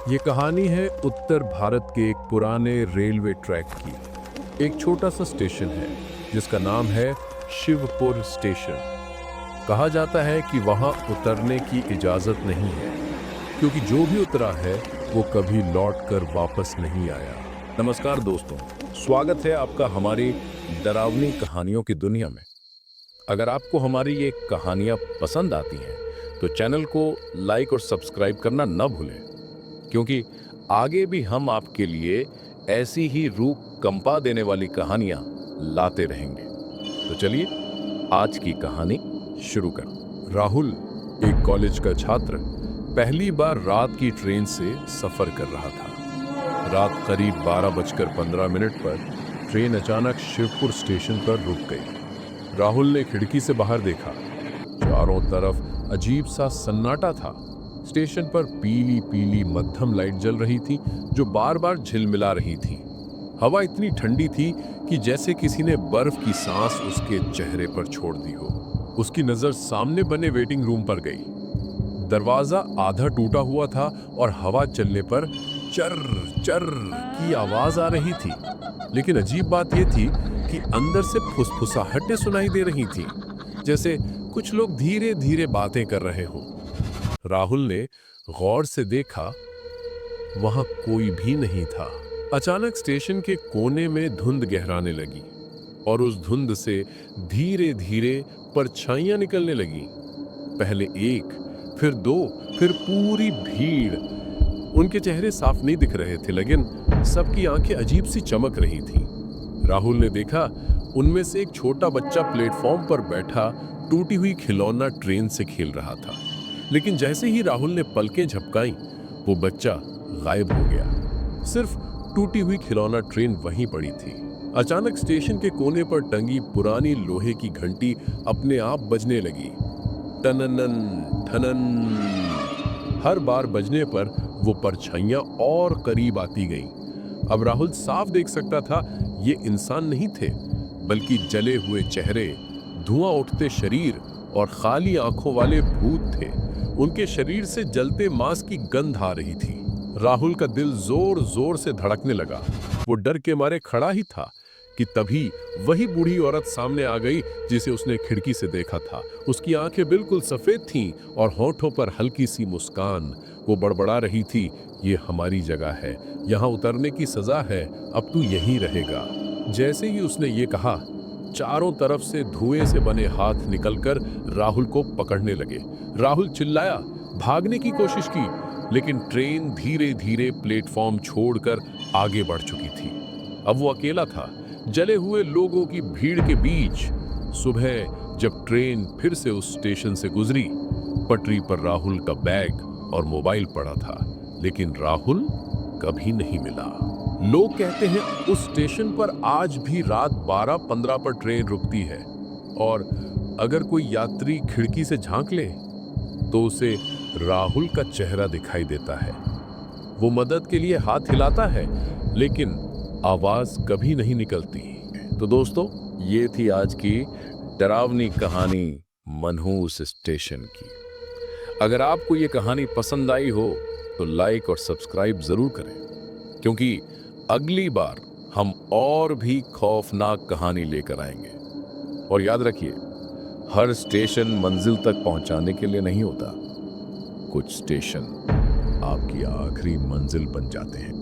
ये कहानी है उत्तर भारत के एक पुराने रेलवे ट्रैक की। एक छोटा सा स्टेशन है जिसका नाम है शिवपुर स्टेशन। कहा जाता है कि वहां उतरने की इजाजत नहीं है, क्योंकि जो भी उतरा है वो कभी लौटकर वापस नहीं आया। नमस्कार दोस्तों, स्वागत है आपका हमारी डरावनी कहानियों की दुनिया में। अगर आपको हमारी ये कहानियां पसंद आती हैं तो चैनल को लाइक और सब्सक्राइब करना न भूलें, क्योंकि आगे भी हम आपके लिए ऐसी ही रूह कंपा देने वाली कहानियां लाते रहेंगे। तो चलिए आज की कहानी शुरू करें। राहुल, एक कॉलेज का छात्र, पहली बार रात की ट्रेन से सफर कर रहा था। रात करीब 12:15 पर ट्रेन अचानक शिवपुर स्टेशन पर रुक गई। राहुल ने खिड़की से बाहर देखा। चारों तरफ अजीब सा सन्नाटा था। स्टेशन पर पीली पीली मध्यम लाइट जल रही थी जो बार बार झिलमिला रही थी। हवा इतनी ठंडी थी कि जैसे किसी ने बर्फ की सांस उसके चेहरे पर छोड़ दी हो। उसकी नजर सामने बने वेटिंग रूम पर गई। दरवाजा आधा टूटा हुआ था और हवा चलने पर चर चर की आवाज आ रही थी। लेकिन अजीब बात यह थी कि अंदर से फुसफुसाहटें सुनाई दे रही थीं, जैसे कुछ लोग धीरे धीरे बातें कर रहे हो। राहुल ने गौर से देखा, वहां कोई भी नहीं था। अचानक स्टेशन के कोने में धुंध गहराने लगी और उस धुंध से धीरे धीरे परछाइयां निकलने लगी। पहले एक, फिर दो, फिर पूरी भीड़। उनके चेहरे साफ नहीं दिख रहे थे, लेकिन सबकी आंखें अजीब सी चमक रही थीं। राहुल ने देखा, उनमें से एक छोटा बच्चा प्लेटफॉर्म पर बैठा टूटी हुई खिलौना ट्रेन से खेल रहा था। लेकिन जैसे ही राहुल ने पलकें झपकाईं, वो बच्चा गायब हो गया। सिर्फ टूटी हुई खिलौना ट्रेन वहीं पड़ी थी। अचानक स्टेशन के कोने पर टंगी पुरानी लोहे की घंटी अपने आप बजने लगी। टननन ठनन। हर बार बजने पर वो परछाइयां और करीब आती गईं। अब राहुल साफ देख सकता था, ये इंसान नहीं थे, बल्कि जले हुए चेहरे, धुआं उठते शरीर और खाली आंखों वाले भूत थे। उनके शरीर से जलते मांस की गंध आ रही थी। राहुल का दिल जोर जोर से धड़कने लगा। वो डर के मारे खड़ा ही था कि तभी वही बूढ़ी औरत सामने आ गई जिसे उसने खिड़की से देखा था। उसकी आंखें बिल्कुल सफेद थीं और होठों पर हल्की सी मुस्कान। वो बड़बड़ा रही थी, ये हमारी जगह है, यहाँ उतरने की सजा है, अब तू यहीं रहेगा। जैसे ही उसने ये कहा, चारों तरफ से धुएं से बने हाथ निकलकर राहुल को पकड़ने लगे। राहुल चिल्लाया, भागने की कोशिश की, लेकिन ट्रेन धीरे धीरे प्लेटफॉर्म छोड़कर आगे बढ़ चुकी थी। अब वो अकेला था, जले हुए लोगों की भीड़ के बीच। सुबह जब ट्रेन फिर से उस स्टेशन से गुजरी, पटरी पर राहुल का बैग और मोबाइल पड़ा था, लेकिन राहुल कभी नहीं मिला। लोग कहते हैं उस स्टेशन पर आज भी रात 12:15 पर ट्रेन रुकती है, और अगर कोई यात्री खिड़की से झांक ले तो उसे राहुल का चेहरा दिखाई देता है। वो मदद के लिए हाथ हिलाता है, लेकिन आवाज कभी नहीं निकलती। तो दोस्तों, ये थी आज की डरावनी कहानी मनहूस स्टेशन की। अगर आपको ये कहानी पसंद आई हो तो लाइक और सब्सक्राइब जरूर करें, क्योंकि अगली बार हम और भी खौफनाक कहानी लेकर आएंगे। और याद रखिए, हर स्टेशन मंजिल तक पहुंचाने के लिए नहीं होता, कुछ स्टेशन आपकी आखिरी मंजिल बन जाते हैं।